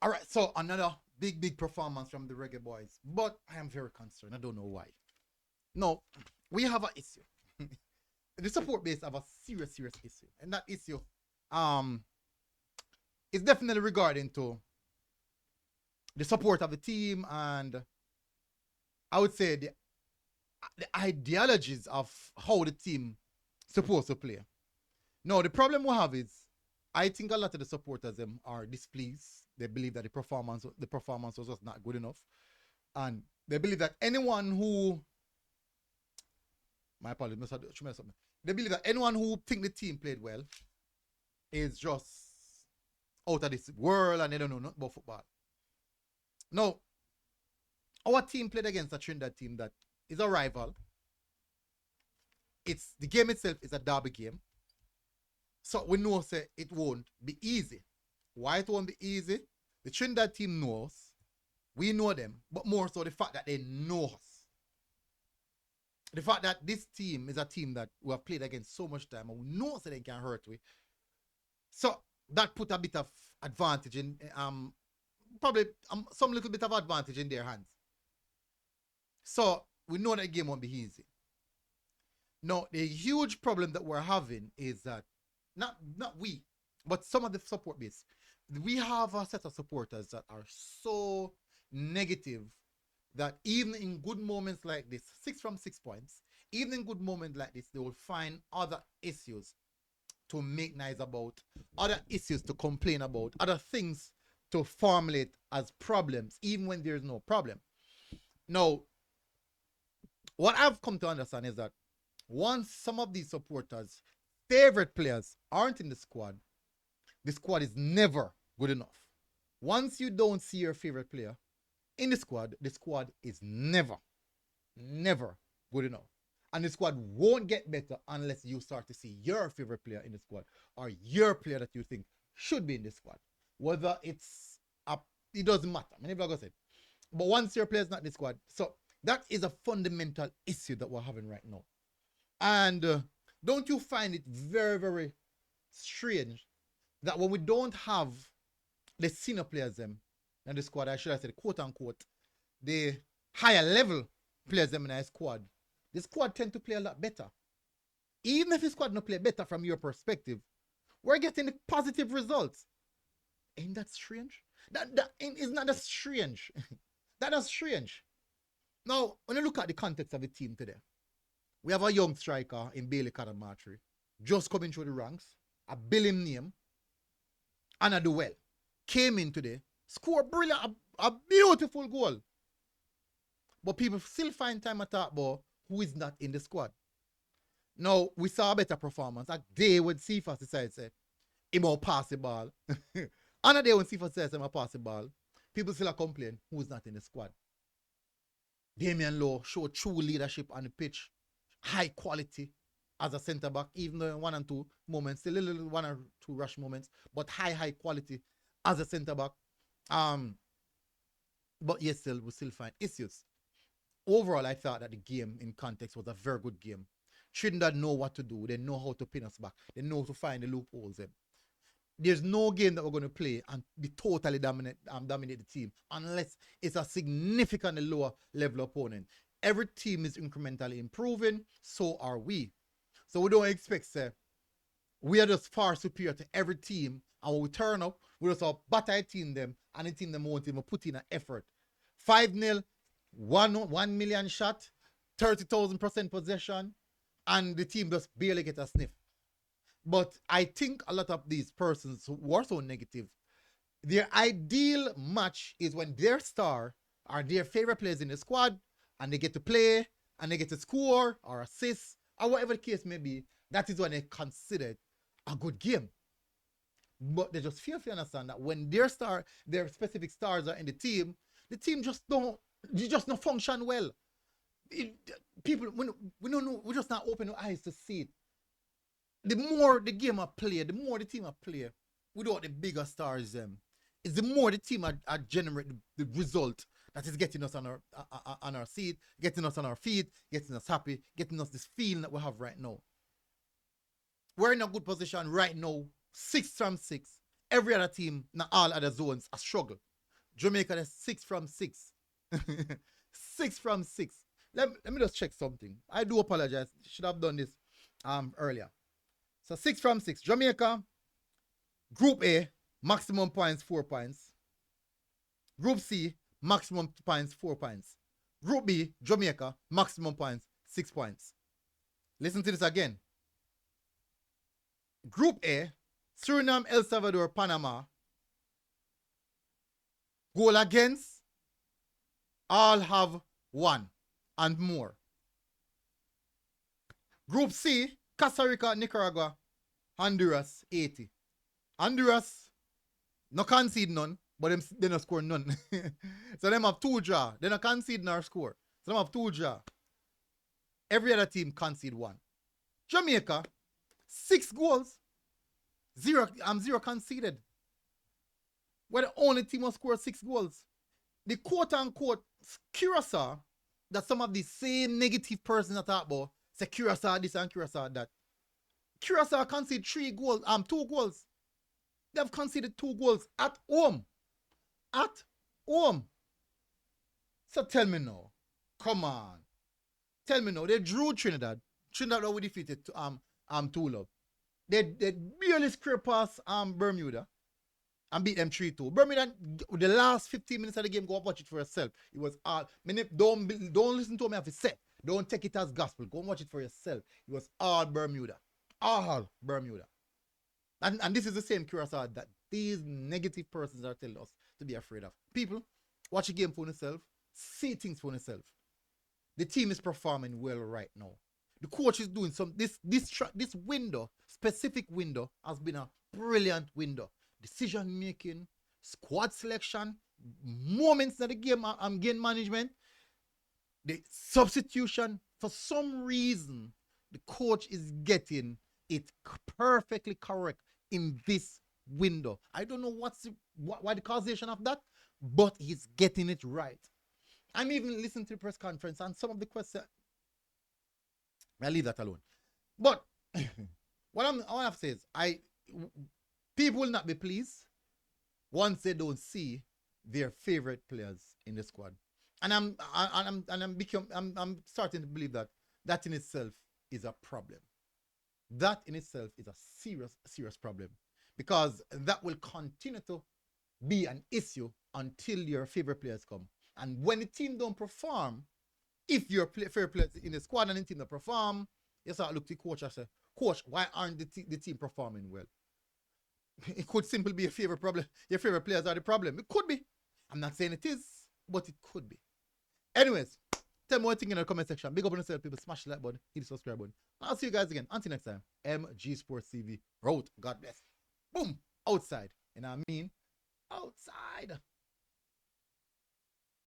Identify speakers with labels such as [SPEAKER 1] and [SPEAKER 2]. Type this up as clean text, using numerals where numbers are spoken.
[SPEAKER 1] All right, so another big performance from the Reggae Boys, but I am very concerned. I don't know why. No, we have an issue. The support base have a serious issue, and that issue, um, is definitely regarding to the support of the team, and I would say the ideologies of how the team supposed to play. No, the problem we have is I think a lot of the supporters are displeased. They believe that the performance was just not good enough, and they believe that anyone who my apologies, something. They believe that anyone who think the team played well is just out of this world and they don't know nothing about football. No, our team played against a Trinidad team that is a rival. It's the game itself is a derby game, so we know say it won't be easy. Why it won't be easy? The Trinidad team knows, we know them, but more so the fact that they know us. The fact that this team is a team that we have played against so much time and we know so they can hurt we. So that put a bit of advantage in probably some little bit of advantage in their hands. So we know that game won't be easy. Now the huge problem that we're having is that not we, but some of the support base. We have a set of supporters that are so negative that even in good moments like this, 6 from 6 points, even in good moments like this, they will find other issues to make nice about, other issues to complain about, other things to formulate as problems, even when there's no problem. Now, what I've come to understand is that once some of these supporters' favorite players aren't in the squad is never good enough. Once you don't see your favorite player in the squad is never good enough. And the squad won't get better unless you start to see your favorite player in the squad or your player that you think should be in the squad. Whether it's up, it doesn't matter. Many bloggers said. But once your player is not in the squad, so that is a fundamental issue that we're having right now. And don't you find it very strange that when we don't have the senior players them in the squad, I should have said quote unquote, the higher level players them in our squad, the squad tend to play a lot better. Even if the squad not play better from your perspective, we're getting positive results. Ain't that strange? That is not that strange. That is strange. Now, when you look at the context of the team today, we have a young striker in Bailey Kadamatri, just coming through the ranks, a billion name, and a do well. Came in today, scored brilliant, a beautiful goal. But people still find time to talk about who is not in the squad. Now, we saw a better performance. A day when Cephas decided to say, he will pass the ball. On a day when Cephas says he will pass the ball, people still complain who's not in the squad. Damian Lowe showed true leadership on the pitch, high quality as a centre back, even though in 1 and 2 moments, a little 1 or 2 rush moments, but high quality as a centre back. But yes, we still find issues. Overall, I thought that the game in context was a very good game. Trinidad know what to do. They know how to pin us back. They know to find the loopholes. There's no game that we're going to play and be totally dominate the team unless it's a significantly lower level opponent. Every team is incrementally improving. So are we. So we don't expect we are just far superior to every team. And when we turn up, we just batter team them and the team them won't even put in an effort. 5-0, 1 million shot, 30,000% possession, and the team just barely get a sniff. But I think a lot of these persons who are so negative, their ideal match is when their star are their favorite players in the squad and they get to play and they get to score or assist or whatever the case may be. That is when they consider it a good game. But they just feel to understand that when their specific stars are in the team just don't function well. People, we don't know, we just not open our eyes to see it. The more the game are played, the more the team are played, without the bigger stars it's the more the team are generate the result that is getting us on our seat, getting us on our feet, getting us happy, getting us this feeling that we have right now. We're in a good position right now, 6 from 6. Every other team, not all other zones, are struggle. Jamaica, that's 6 from 6. 6 from 6. Let me just check something. I do apologize. Should have done this earlier. So 6 from 6. Jamaica, Group A, maximum points 4 points. Group C, maximum points 4 points. Group B, Jamaica, maximum points 6 points. Listen to this again. Group A, Suriname, El Salvador, Panama. Goal against, all have 1 and more. Group C, Costa Rica, Nicaragua, Honduras, 80. Honduras, no concede none, but they no score none. So them have 2 draw. They no concede nor score. So them have 2 draw. Every other team concede 1. Jamaica, 6 goals. 0 conceded. We're the only team who scored 6 goals. The quote-unquote Curacao, that some of the same negative persons that talk about, say Curacao this and Curacao that. Curacao conceded 2 goals. They have conceded 2 goals at home. At home. So tell me now. Come on. Tell me now. They drew Trinidad. Trinidad were defeated to Tula. They barely scraped past Bermuda and beat them 3-2. Bermuda, the last 15 minutes of the game, go watch it for yourself. It was all. Don't listen to me if it's said. Don't take it as gospel. Go and watch it for yourself. It was all Bermuda. All Bermuda. And this is the same Curacao that these negative persons are telling us to be afraid of. People, watch the game for yourself. See things for yourself. The team is performing well right now. The coach is doing some. This window, specific window, has been a brilliant window. Decision making, squad selection, moments of the game, game management, the substitution. For some reason, the coach is getting it perfectly correct in this window. I don't know why the causation of that, but he's getting it right. I'm even listening to the press conference and some of the questions. I'll leave that alone. But what I have to say is, people will not be pleased once they don't see their favorite players in the squad. And I'm starting to believe that in itself is a problem. That in itself is a serious problem, because that will continue to be an issue until your favorite players come. And when the team don't perform, if your favorite players in the squad and the team don't perform, you start to look to the coach and say, Coach, why aren't the team performing well? It could simply be a favorite problem. Your favorite players are the problem. It could be. I'm not saying it is, but it could be. Anyways, tell me what you think in the comment section. Big up on yourself, people. Smash the like button, hit the subscribe button. I'll see you guys again. Until next time, MG Sports TV. Road. God bless. Boom. Outside. And I mean, outside.